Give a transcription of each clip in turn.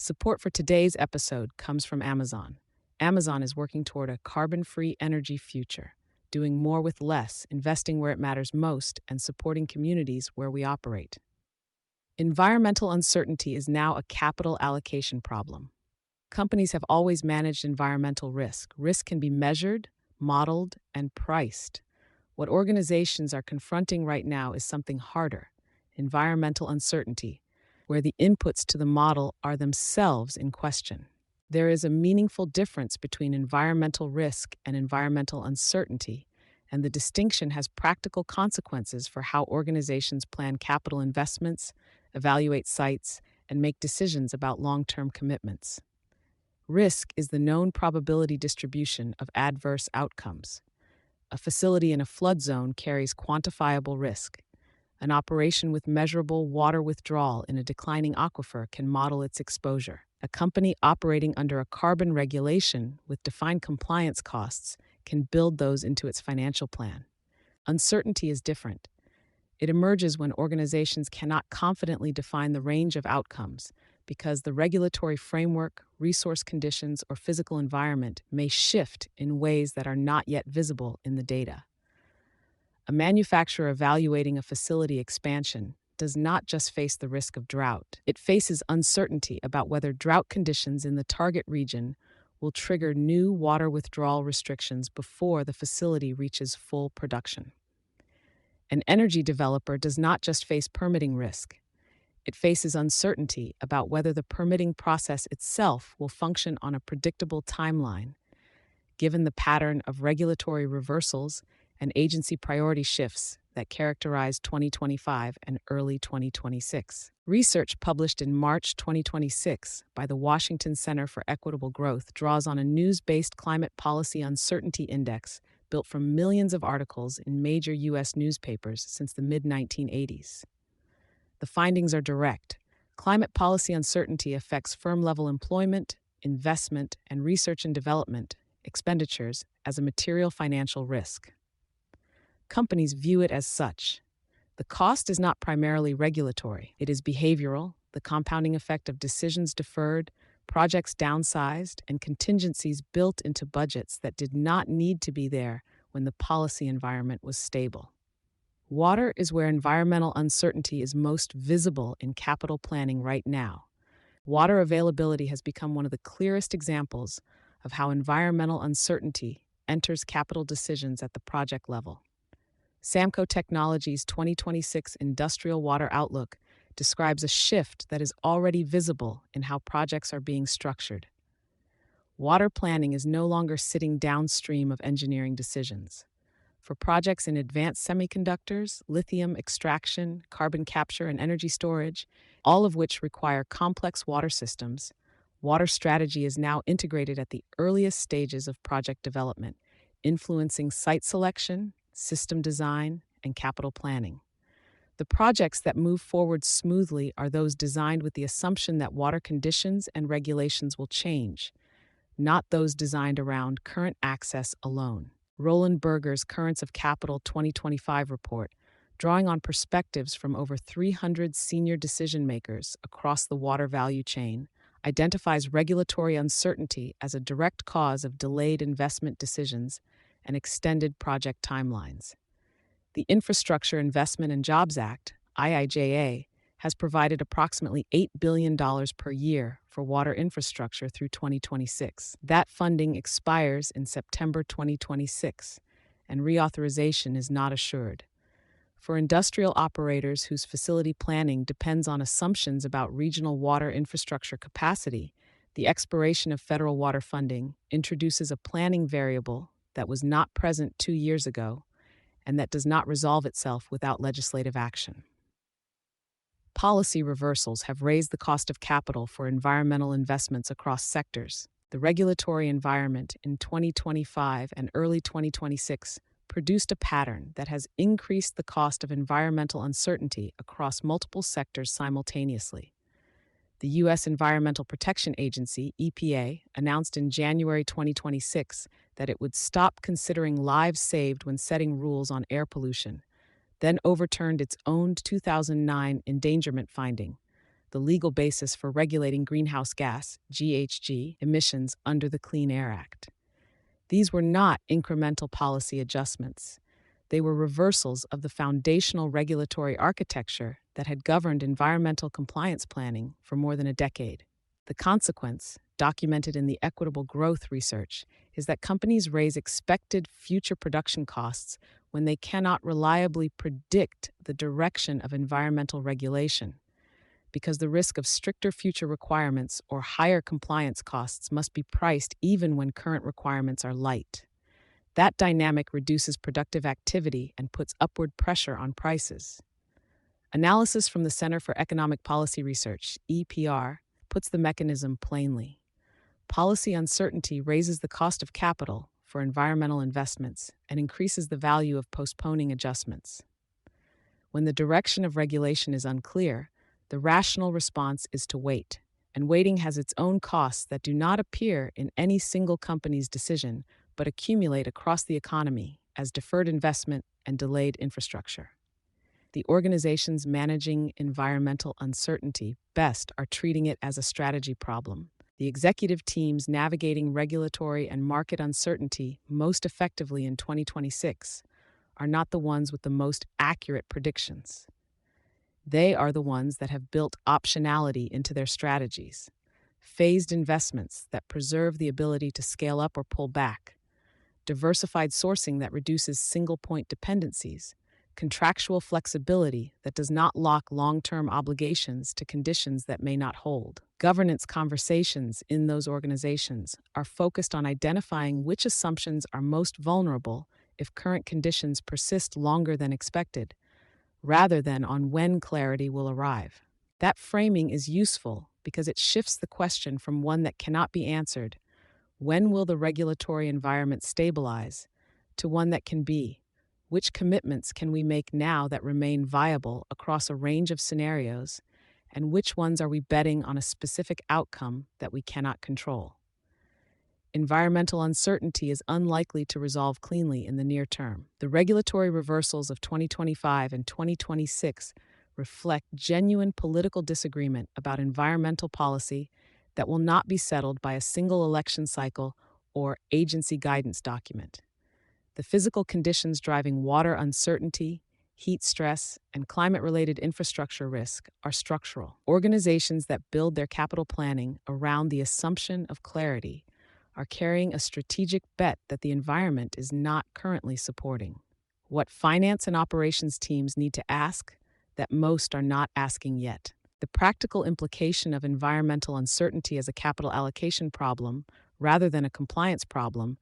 Support for today's episode comes from Amazon. Amazon is working toward a carbon free energy future, doing more with less, investing where it matters most, and supporting communities where we operate. Environmental uncertainty is now a capital allocation problem. Companies have always managed environmental risk. Risk can be measured, modeled, and priced. What organizations are confronting right now is something harder: environmental uncertainty, where the inputs to the model are themselves in question. There is a meaningful difference between environmental risk and environmental uncertainty, and the distinction has practical consequences for how organizations plan capital investments, evaluate sites, and make decisions about long-term commitments. Risk is the known probability distribution of adverse outcomes. A facility in a flood zone carries quantifiable risk. An operation with measurable water withdrawal in a declining aquifer can model its exposure. A company operating under a carbon regulation with defined compliance costs can build those into its financial plan. Uncertainty is different. It emerges when organizations cannot confidently define the range of outcomes because the regulatory framework, resource conditions, or physical environment may shift in ways that are not yet visible in the data. A manufacturer evaluating a facility expansion does not just face the risk of drought. It faces uncertainty about whether drought conditions in the target region will trigger new water withdrawal restrictions before the facility reaches full production. An energy developer does not just face permitting risk. It faces uncertainty about whether the permitting process itself will function on a predictable timeline, given the pattern of regulatory reversals and agency priority shifts that characterize 2025 and early 2026. Research published in March 2026 by the Washington Center for Equitable Growth draws on a news-based climate policy uncertainty index built from millions of articles in major U.S. newspapers since the mid-1980s. The findings are direct. Climate policy uncertainty affects firm-level employment, investment, and research and development expenditures as a material financial risk. Companies view it as such. The cost is not primarily regulatory. It is behavioral, the compounding effect of decisions deferred, projects downsized, and contingencies built into budgets that did not need to be there when the policy environment was stable. Water is where environmental uncertainty is most visible in capital planning right now. Water availability has become one of the clearest examples of how environmental uncertainty enters capital decisions at the project level. Samco Technologies' 2026 Industrial Water Outlook describes a shift that is already visible in how projects are being structured. Water planning is no longer sitting downstream of engineering decisions. For projects in advanced semiconductors, lithium extraction, carbon capture, and energy storage, all of which require complex water systems, water strategy is now integrated at the earliest stages of project development, influencing site selection, system design, and capital planning. The projects that move forward smoothly are those designed with the assumption that water conditions and regulations will change, not those designed around current access alone. Roland Berger's Currents of Capital 2025 report, drawing on perspectives from over 300 senior decision makers across the water value chain, identifies regulatory uncertainty as a direct cause of delayed investment decisions and extended project timelines. The Infrastructure Investment and Jobs Act, IIJA, has provided approximately $8 billion per year for water infrastructure through 2026. That funding expires in September 2026, and reauthorization is not assured. For industrial operators whose facility planning depends on assumptions about regional water infrastructure capacity, the expiration of federal water funding introduces a planning variable that was not present 2 years ago and that does not resolve itself without legislative action. Policy reversals have raised the cost of capital for environmental investments across sectors. The regulatory environment in 2025 and early 2026 produced a pattern that has increased the cost of environmental uncertainty across multiple sectors simultaneously. The U.S. Environmental Protection Agency, EPA, announced in January 2026 that it would stop considering lives saved when setting rules on air pollution, then overturned its own 2009 endangerment finding, the legal basis for regulating greenhouse gas (GHG) emissions under the Clean Air Act. These were not incremental policy adjustments. They were reversals of the foundational regulatory architecture that had governed environmental compliance planning for more than a decade. The consequence, documented in the equitable growth research, is that companies raise expected future production costs when they cannot reliably predict the direction of environmental regulation, because the risk of stricter future requirements or higher compliance costs must be priced even when current requirements are light. That dynamic reduces productive activity and puts upward pressure on prices. Analysis from the Center for Economic Policy Research, EPR, puts the mechanism plainly. Policy uncertainty raises the cost of capital for environmental investments and increases the value of postponing adjustments. When the direction of regulation is unclear, the rational response is to wait, and waiting has its own costs that do not appear in any single company's decision but accumulate across the economy as deferred investment and delayed infrastructure. The organizations managing environmental uncertainty best are treating it as a strategy problem. The executive teams navigating regulatory and market uncertainty most effectively in 2026 are not the ones with the most accurate predictions. They are the ones that have built optionality into their strategies, phased investments that preserve the ability to scale up or pull back, diversified sourcing that reduces single-point dependencies, contractual flexibility that does not lock long-term obligations to conditions that may not hold. Governance conversations in those organizations are focused on identifying which assumptions are most vulnerable if current conditions persist longer than expected, rather than on when clarity will arrive. That framing is useful because it shifts the question from one that cannot be answered, when will the regulatory environment stabilize, to one that can be, which commitments can we make now that remain viable across a range of scenarios, and which ones are we betting on a specific outcome that we cannot control? Environmental uncertainty is unlikely to resolve cleanly in the near term. The regulatory reversals of 2025 and 2026 reflect genuine political disagreement about environmental policy that will not be settled by a single election cycle or agency guidance document. The physical conditions driving water uncertainty, heat stress, and climate-related infrastructure risk are structural. Organizations that build their capital planning around the assumption of clarity are carrying a strategic bet that the environment is not currently supporting. What finance and operations teams need to ask that most are not asking yet. The practical implication of environmental uncertainty as a capital allocation problem, rather than a compliance problem,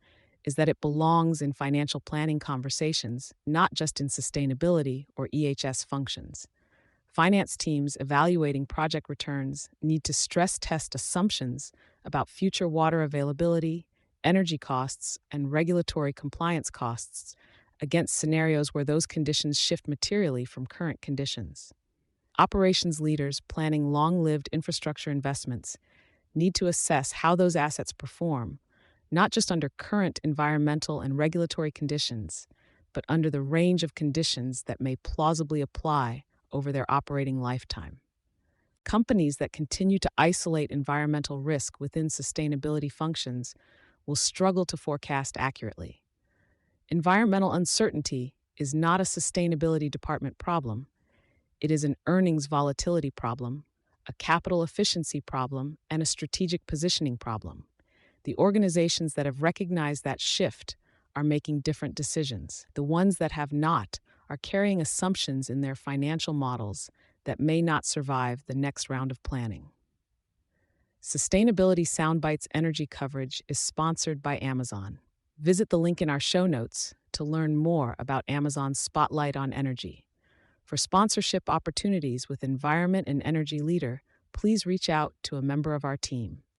is that it belongs in financial planning conversations, not just in sustainability or EHS functions. Finance teams evaluating project returns need to stress test assumptions about future water availability, energy costs, and regulatory compliance costs against scenarios where those conditions shift materially from current conditions. Operations leaders planning long-lived infrastructure investments need to assess how those assets perform, not just under current environmental and regulatory conditions, but under the range of conditions that may plausibly apply over their operating lifetime. Companies that continue to isolate environmental risk within sustainability functions will struggle to forecast accurately. Environmental uncertainty is not a sustainability department problem. It is an earnings volatility problem, a capital efficiency problem, and a strategic positioning problem. The organizations that have recognized that shift are making different decisions. The ones that have not are carrying assumptions in their financial models that may not survive the next round of planning. Sustainability Soundbites Energy coverage is sponsored by Amazon. Visit the link in our show notes to learn more about Amazon's Spotlight on Energy. For sponsorship opportunities with Environment and Energy Leader, please reach out to a member of our team.